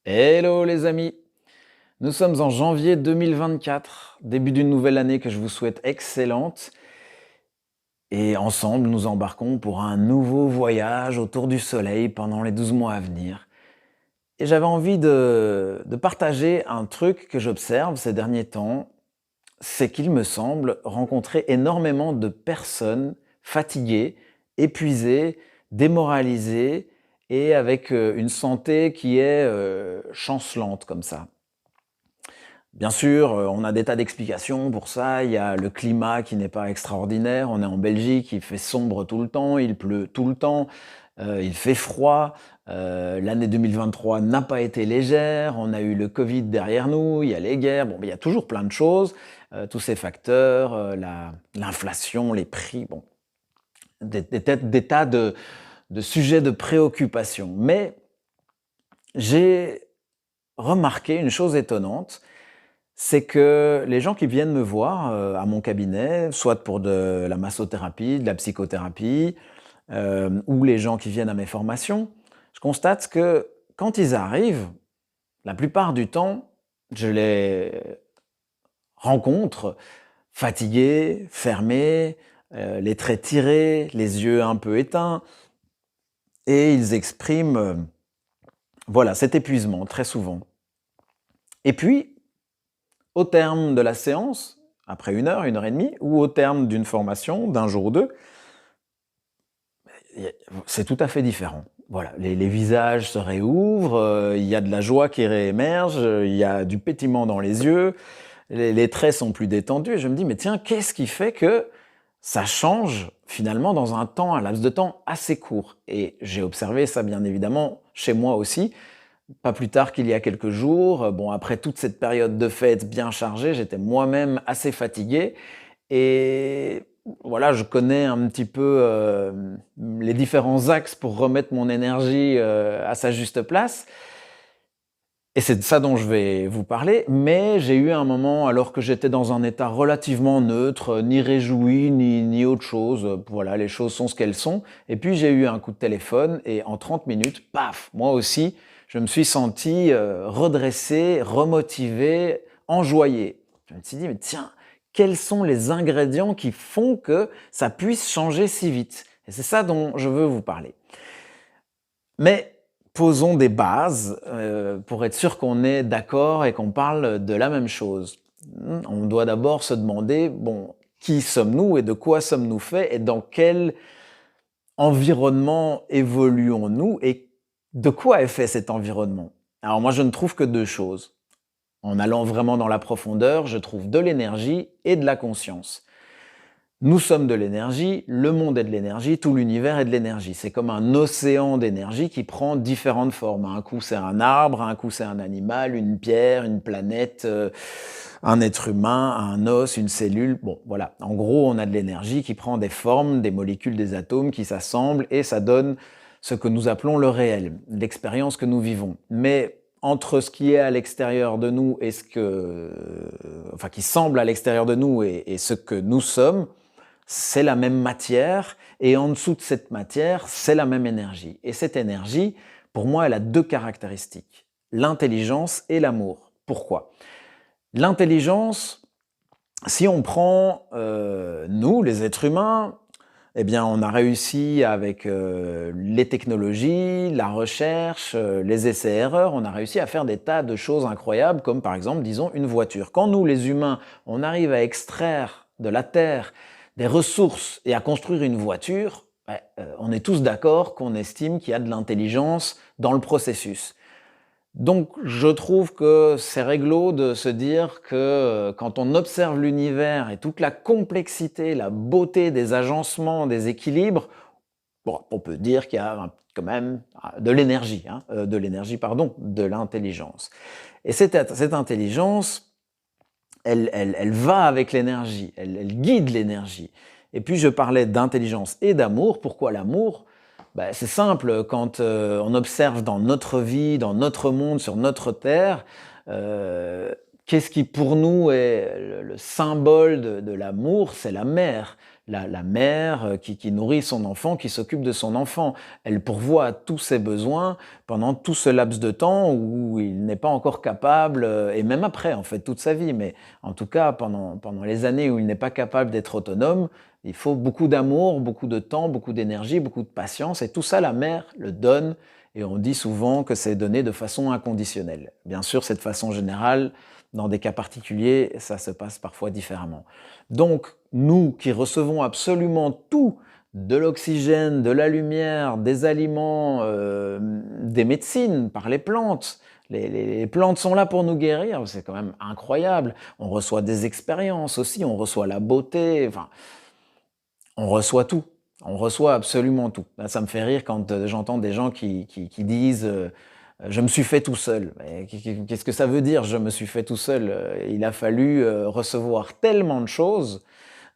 Hello les amis! Nous sommes en janvier 2024, début d'une nouvelle année que je vous souhaite excellente. Et ensemble, nous embarquons pour un nouveau voyage autour du soleil pendant les 12 mois à venir. Et j'avais envie de partager un truc que j'observe ces derniers temps, c'est qu'il me semble rencontrer énormément de personnes fatiguées, épuisées, démoralisées et avec une santé qui est chancelante comme ça. Bien sûr, on a des tas d'explications pour ça. Il y a le climat qui n'est pas extraordinaire. On est en Belgique, il fait sombre tout le temps, il pleut tout le temps, il fait froid. L'année 2023 n'a pas été légère. On a eu le Covid derrière nous, il y a les guerres. Bon, mais il y a toujours plein de choses. Tous ces facteurs, l'inflation, les prix, bon, des tas de sujets de préoccupation. Mais j'ai remarqué une chose étonnante, c'est que les gens qui viennent me voir, à mon cabinet, soit pour de la massothérapie, de la psychothérapie, ou les gens qui viennent à mes formations, je constate que quand ils arrivent, la plupart du temps, je les rencontre fatigués, fermés, les traits tirés, les yeux un peu éteints et ils expriment, voilà, cet épuisement très souvent. Et puis, au terme de la séance, après 1 heure et demie, ou au terme d'une formation d'un jour ou 2, c'est tout à fait différent. Voilà, les visages se réouvrent, il y a de la joie qui réémerge, il y a du pétillement dans les yeux, les traits sont plus détendus et je me dis: «Mais tiens, qu'est-ce qui fait que ça change finalement dans un laps de temps assez court?» Et j'ai observé ça bien évidemment chez moi aussi. Pas plus tard qu'il y a quelques jours, bon après toute cette période de fête bien chargée, j'étais moi-même assez fatigué et voilà, je connais un petit peu, les différents axes pour remettre mon énergie, à sa juste place et c'est de ça dont je vais vous parler. Mais j'ai eu un moment alors que j'étais dans un état relativement neutre, ni réjoui, ni autre chose, voilà, les choses sont ce qu'elles sont et puis j'ai eu un coup de téléphone et en 30 minutes, paf! Moi aussi, je me suis senti, redressé, remotivé, enjoyé. Je me suis dit: «Mais tiens, quels sont les ingrédients qui font que ça puisse changer si vite?» Et c'est ça dont je veux vous parler. Mais posons des bases, pour être sûr qu'on est d'accord et qu'on parle de la même chose. On doit d'abord se demander, bon, qui sommes-nous et de quoi sommes-nous faits et dans quel environnement évoluons-nous et de quoi est fait cet environnement? Alors moi, je ne trouve que 2 choses. En allant vraiment dans la profondeur, je trouve de l'énergie et de la conscience. Nous sommes de l'énergie, le monde est de l'énergie, tout l'univers est de l'énergie. C'est comme un océan d'énergie qui prend différentes formes. Un coup c'est un arbre, un coup c'est un animal, une pierre, une planète, un être humain, un os, une cellule. Bon, voilà. En gros, on a de l'énergie qui prend des formes, des molécules, des atomes qui s'assemblent et ça donne ce que nous appelons le réel, l'expérience que nous vivons. Mais entre ce qui est à l'extérieur de nous et enfin, qui semble à l'extérieur de nous et ce que nous sommes, c'est la même matière et en dessous de cette matière, c'est la même énergie. Et cette énergie, pour moi, elle a 2 caractéristiques, l'intelligence et l'amour. Pourquoi? L'intelligence, si on prend, nous, les êtres humains, eh bien, on a réussi avec, les technologies, la recherche, les essais-erreurs, on a réussi à faire des tas de choses incroyables comme par exemple, disons, une voiture. Quand nous, les humains, on arrive à extraire de la terre des ressources et à construire une voiture, ouais, on est tous d'accord qu'on estime qu'il y a de l'intelligence dans le processus. Donc je trouve que c'est réglo de se dire que, quand on observe l'univers et toute la complexité, la beauté des agencements, des équilibres, bon, on peut dire qu'il y a quand même de l'énergie, hein, de l'énergie pardon, de l'intelligence. Et cette intelligence, elle va avec l'énergie, elle guide l'énergie. Et puis je parlais d'intelligence et d'amour. Pourquoi l'amour? Bah, c'est simple, quand on observe dans notre vie, dans notre monde, sur notre terre, qu'est-ce qui pour nous est le symbole de l'amour? C'est la mer. la mère qui nourrit son enfant, qui s'occupe de son enfant. Elle pourvoit à tous ses besoins pendant tout ce laps de temps où il n'est pas encore capable, et même après, en fait, toute sa vie, mais en tout cas, pendant les années où il n'est pas capable d'être autonome, il faut beaucoup d'amour, beaucoup de temps, beaucoup d'énergie, beaucoup de patience, et tout ça, la mère le donne, et on dit souvent que c'est donné de façon inconditionnelle. Bien sûr, cette façon générale, dans des cas particuliers, ça se passe parfois différemment. Donc, nous qui recevons absolument tout, de l'oxygène, de la lumière, des aliments, des médecines par les plantes, les plantes sont là pour nous guérir, c'est quand même incroyable. On reçoit des expériences aussi, on reçoit la beauté, enfin, on reçoit tout. On reçoit absolument tout. Là, ça me fait rire quand j'entends des gens qui disent je me suis fait tout seul. Qu'est-ce que ça veut dire, je me suis fait tout seul? Il a fallu recevoir tellement de choses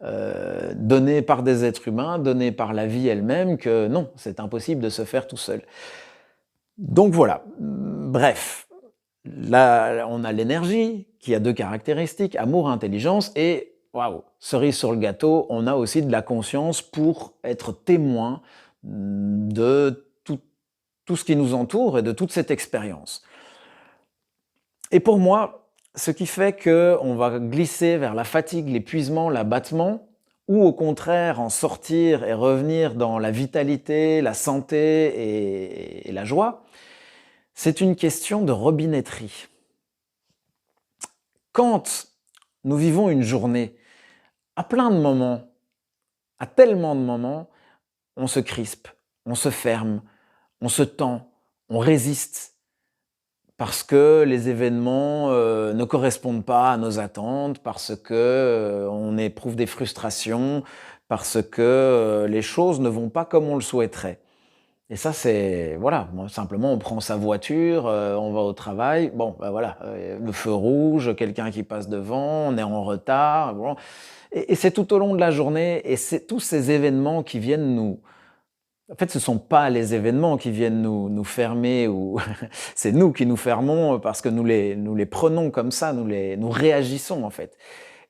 données par des êtres humains, données par la vie elle-même, que non, c'est impossible de se faire tout seul. Donc voilà, bref, là on a l'énergie qui a deux caractéristiques, amour, intelligence, et waouh, cerise sur le gâteau, on a aussi de la conscience pour être témoin de tout ce qui nous entoure et de toute cette expérience. Et pour moi, ce qui fait qu'on va glisser vers la fatigue, l'épuisement, l'abattement, ou au contraire en sortir et revenir dans la vitalité, la santé et la joie, c'est une question de robinetterie. Quand nous vivons une journée, à plein de moments, à tellement de moments, on se crispe, on se ferme, on se tend, on résiste, parce que les événements ne correspondent pas à nos attentes, parce que on éprouve des frustrations, parce que les choses ne vont pas comme on le souhaiterait. Et ça, c'est voilà, moi, simplement on prend sa voiture, on va au travail, bon, ben voilà, le feu rouge, quelqu'un qui passe devant, on est en retard, bon. Et c'est tout au long de la journée, et c'est tous ces événements qui viennent nous. En fait, ce sont pas les événements qui viennent nous fermer, ou c'est nous qui nous fermons parce que nous les prenons comme ça, nous réagissons en fait.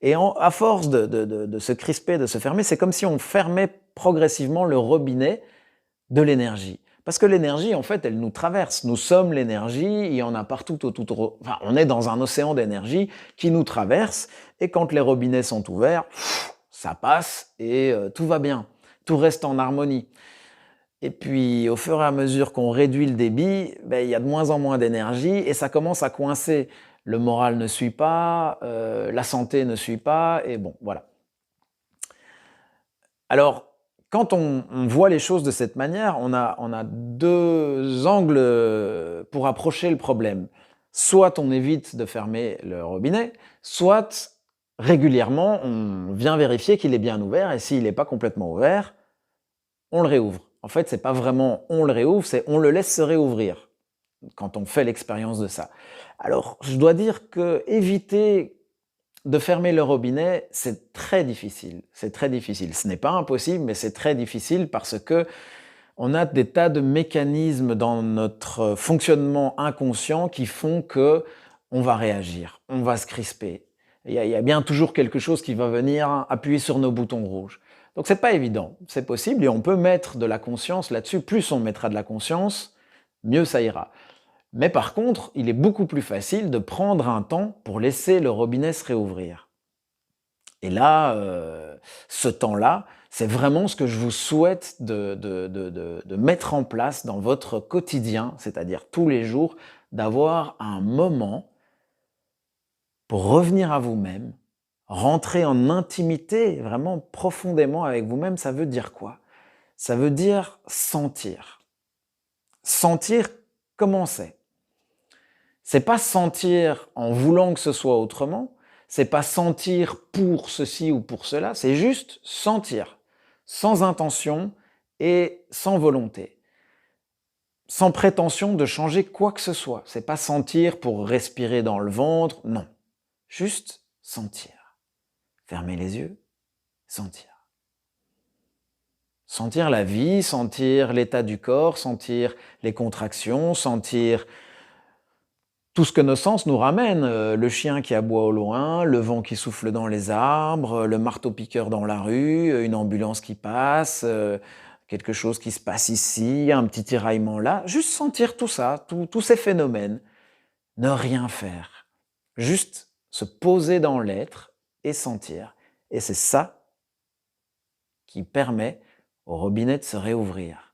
Et à force de se crisper, de se fermer, c'est comme si on fermait progressivement le robinet de l'énergie. Parce que l'énergie, en fait, elle nous traverse. Nous sommes l'énergie, il y en a partout autour. Enfin, on est dans un océan d'énergie qui nous traverse, et quand les robinets sont ouverts, ça passe et tout va bien. Tout reste en harmonie. Et puis, au fur et à mesure qu'on réduit le débit, ben, il y a de moins en moins d'énergie et ça commence à coincer. Le moral ne suit pas, la santé ne suit pas, et bon, voilà. Alors, quand on voit les choses de cette manière, on a deux angles pour approcher le problème. Soit on évite de fermer le robinet, soit régulièrement on vient vérifier qu'il est bien ouvert, et s'il n'est pas complètement ouvert, on le réouvre. En fait, c'est pas vraiment on le réouvre, c'est on le laisse se réouvrir quand on fait l'expérience de ça. Alors, je dois dire que éviter de fermer le robinet, c'est très difficile. C'est très difficile. Ce n'est pas impossible, mais c'est très difficile parce que on a des tas de mécanismes dans notre fonctionnement inconscient qui font que on va réagir, on va se crisper. Il y a bien toujours quelque chose qui va venir appuyer sur nos boutons rouges. Donc c'est pas évident, c'est possible et on peut mettre de la conscience là-dessus. Plus on mettra de la conscience, mieux ça ira. Mais par contre, il est beaucoup plus facile de prendre un temps pour laisser le robinet se réouvrir. Et là, ce temps-là, c'est vraiment ce que je vous souhaite de mettre en place dans votre quotidien, c'est-à-dire tous les jours, d'avoir un moment pour revenir à vous-même, rentrer en intimité, vraiment profondément avec vous-même. Ça veut dire quoi? Ça veut dire sentir. Sentir comment c'est. C'est pas sentir en voulant que ce soit autrement, c'est pas sentir pour ceci ou pour cela, c'est juste sentir, sans intention et sans volonté, sans prétention de changer quoi que ce soit. C'est pas sentir pour respirer dans le ventre, non. Juste sentir. Fermer les yeux, sentir. Sentir la vie, sentir l'état du corps, sentir les contractions, sentir tout ce que nos sens nous ramènent, le chien qui aboie au loin, le vent qui souffle dans les arbres, le marteau-piqueur dans la rue, une ambulance qui passe, quelque chose qui se passe ici, un petit tiraillement là. Juste sentir tout ça, tous ces phénomènes. Ne rien faire. Juste se poser dans l'être et sentir. Et c'est ça qui permet au robinet de se réouvrir.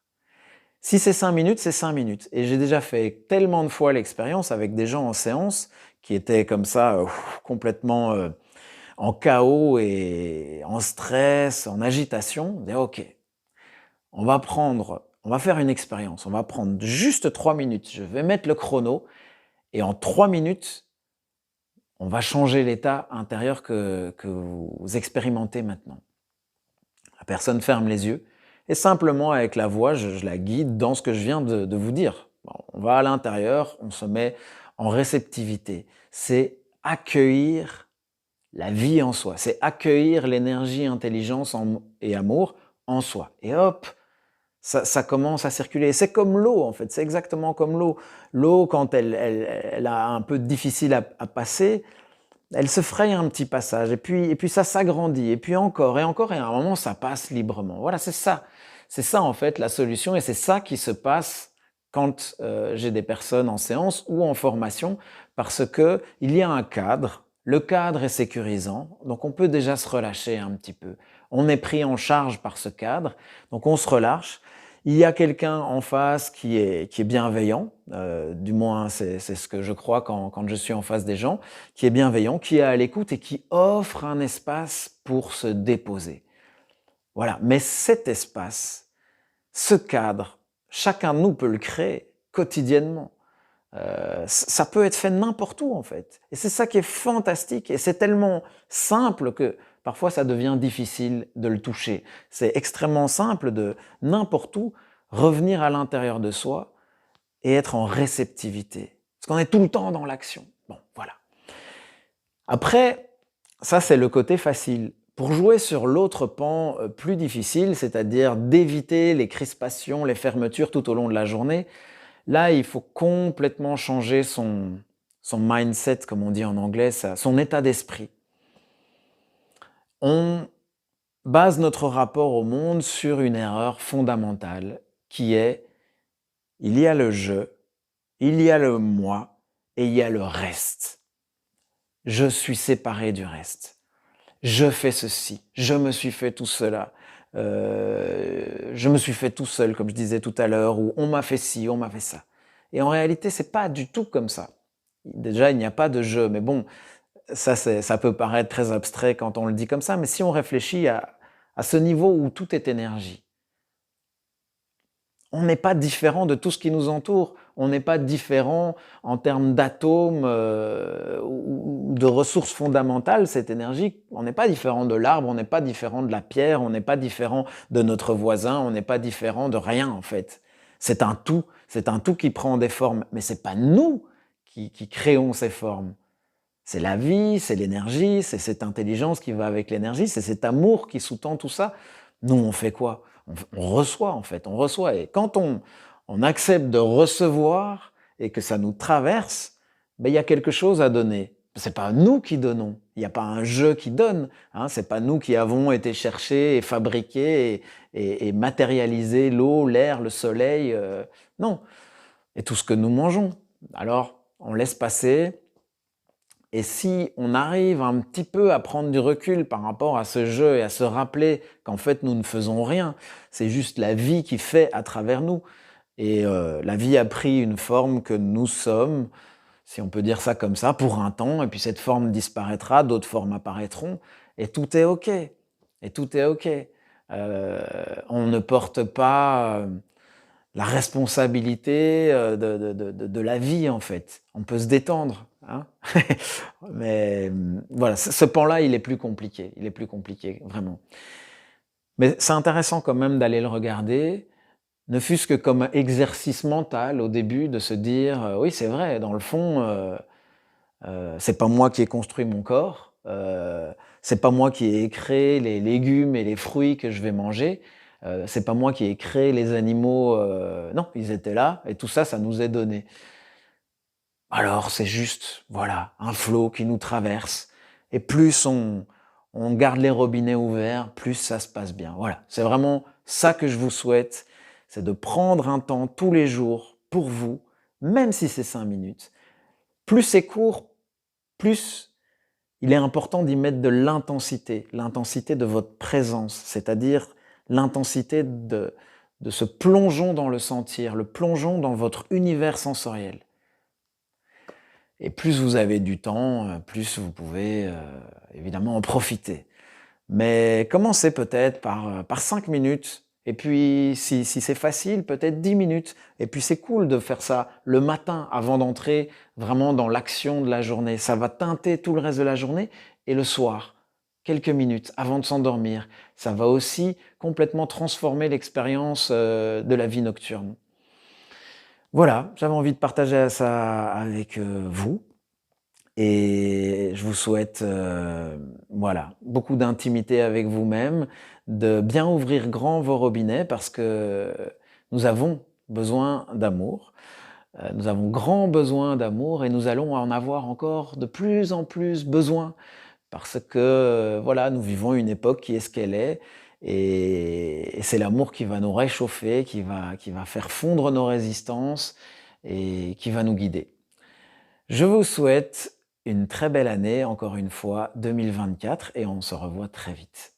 Si c'est 5 minutes, c'est 5 minutes. Et j'ai déjà fait tellement de fois l'expérience avec des gens en séance qui étaient comme ça, complètement en chaos et en stress, en agitation. On dit, ok, on va faire une expérience. On va prendre juste 3 minutes. Je vais mettre le chrono et en 3 minutes, on va changer l'état intérieur que vous expérimentez maintenant. La personne ferme les yeux et simplement avec la voix, je la guide dans ce que je viens de vous dire. Bon, on va à l'intérieur, on se met en réceptivité. C'est accueillir la vie en soi, c'est accueillir l'énergie, intelligence et amour en soi. Et hop, ça commence à circuler. C'est comme l'eau en fait, c'est exactement comme l'eau. L'eau, quand elle a un peu difficile à passer, elle se fraye un petit passage, et puis ça s'agrandit, et puis encore, et encore, et à un moment, ça passe librement. Voilà, c'est ça. C'est ça, en fait, la solution, et c'est ça qui se passe quand j'ai des personnes en séance ou en formation, parce que il y a un cadre, le cadre est sécurisant, donc on peut déjà se relâcher un petit peu. On est pris en charge par ce cadre, donc on se relâche. Il y a quelqu'un en face qui est bienveillant, du moins c'est ce que je crois quand je suis en face des gens, qui est bienveillant, qui est à l'écoute et qui offre un espace pour se déposer. Voilà, mais cet espace, ce cadre, chacun de nous peut le créer quotidiennement. Ça peut être fait n'importe où en fait. Et c'est ça qui est fantastique. Et c'est tellement simple que parfois ça devient difficile de le toucher. C'est extrêmement simple de n'importe où revenir à l'intérieur de soi et être en réceptivité. Parce qu'on est tout le temps dans l'action. Bon, voilà. Après, ça c'est le côté facile. Pour jouer sur l'autre pan plus difficile, c'est-à-dire d'éviter les crispations, les fermetures tout au long de la journée, là, il faut complètement changer son mindset, comme on dit en anglais, son état d'esprit. On base notre rapport au monde sur une erreur fondamentale qui est il y a le je, il y a le moi et il y a le reste. Je suis séparé du reste. Je fais ceci, je me suis fait tout cela. Je me suis fait tout seul, comme je disais tout à l'heure, ou on m'a fait ci, on m'a fait ça. Et en réalité, c'est pas du tout comme ça. Déjà, il n'y a pas de jeu, mais bon, ça peut paraître très abstrait quand on le dit comme ça, mais si on réfléchit à ce niveau où tout est énergie, on n'est pas différent de tout ce qui nous entoure. On n'est pas différent en termes d'atomes ou de ressources fondamentales, cette énergie. On n'est pas différent de l'arbre, on n'est pas différent de la pierre, on n'est pas différent de notre voisin, on n'est pas différent de rien en fait. C'est un tout qui prend des formes, mais c'est pas nous qui créons ces formes. C'est la vie, c'est l'énergie, c'est cette intelligence qui va avec l'énergie, c'est cet amour qui sous-tend tout ça. Nous, on fait quoi? On reçoit en fait, on reçoit. Et quand on accepte de recevoir et que ça nous traverse, ben, il y a quelque chose à donner. C'est pas nous qui donnons, il n'y a pas un jeu qui donne. Hein, c'est pas nous qui avons été chercher et fabriquer et matérialiser l'eau, l'air, le soleil. Non. Et tout ce que nous mangeons. Alors, on laisse passer. Et si on arrive un petit peu à prendre du recul par rapport à ce jeu et à se rappeler qu'en fait nous ne faisons rien, c'est juste la vie qui fait à travers nous. Et la vie a pris une forme que nous sommes, si on peut dire ça comme ça, pour un temps, et puis cette forme disparaîtra, d'autres formes apparaîtront, et tout est OK. Et tout est OK. On ne porte pas la responsabilité de la vie, en fait. On peut se détendre. Hein. Mais voilà, ce pan-là, il est plus compliqué. Il est plus compliqué, vraiment. Mais c'est intéressant quand même d'aller le regarder, ne fût-ce que comme exercice mental au début, de se dire oui, c'est vrai, dans le fond, c'est pas moi qui ai construit mon corps, c'est pas moi qui ai créé les légumes et les fruits que je vais manger, c'est pas moi qui ai créé les animaux, non, ils étaient là, et tout ça, ça nous est donné. alors c'est juste, voilà, un flot qui nous traverse. Et plus on garde les robinets ouverts, plus ça se passe bien. Voilà, c'est vraiment ça que je vous souhaite, c'est de prendre un temps tous les jours pour vous, même si c'est 5 minutes. Plus c'est court, plus il est important d'y mettre de l'intensité de votre présence, c'est-à-dire l'intensité de ce plongeon dans le sentir, le plongeon dans votre univers sensoriel. Et plus vous avez du temps, plus vous pouvez évidemment en profiter. Mais commencez peut-être par 5 minutes, et puis si c'est facile, peut-être 10 minutes. Et puis c'est cool de faire ça le matin avant d'entrer vraiment dans l'action de la journée. Ça va teinter tout le reste de la journée, et le soir, quelques minutes avant de s'endormir. Ça va aussi complètement transformer l'expérience de la vie nocturne. Voilà, j'avais envie de partager ça avec vous. Et je vous souhaite, voilà, beaucoup d'intimité avec vous-même, de bien ouvrir grand vos robinets parce que nous avons besoin d'amour. Nous avons grand besoin d'amour et nous allons en avoir encore de plus en plus besoin parce que, voilà, nous vivons une époque qui est ce qu'elle est et c'est l'amour qui va nous réchauffer, qui va faire fondre nos résistances et qui va nous guider. Je vous souhaite une très belle année, encore une fois, 2024, et on se revoit très vite.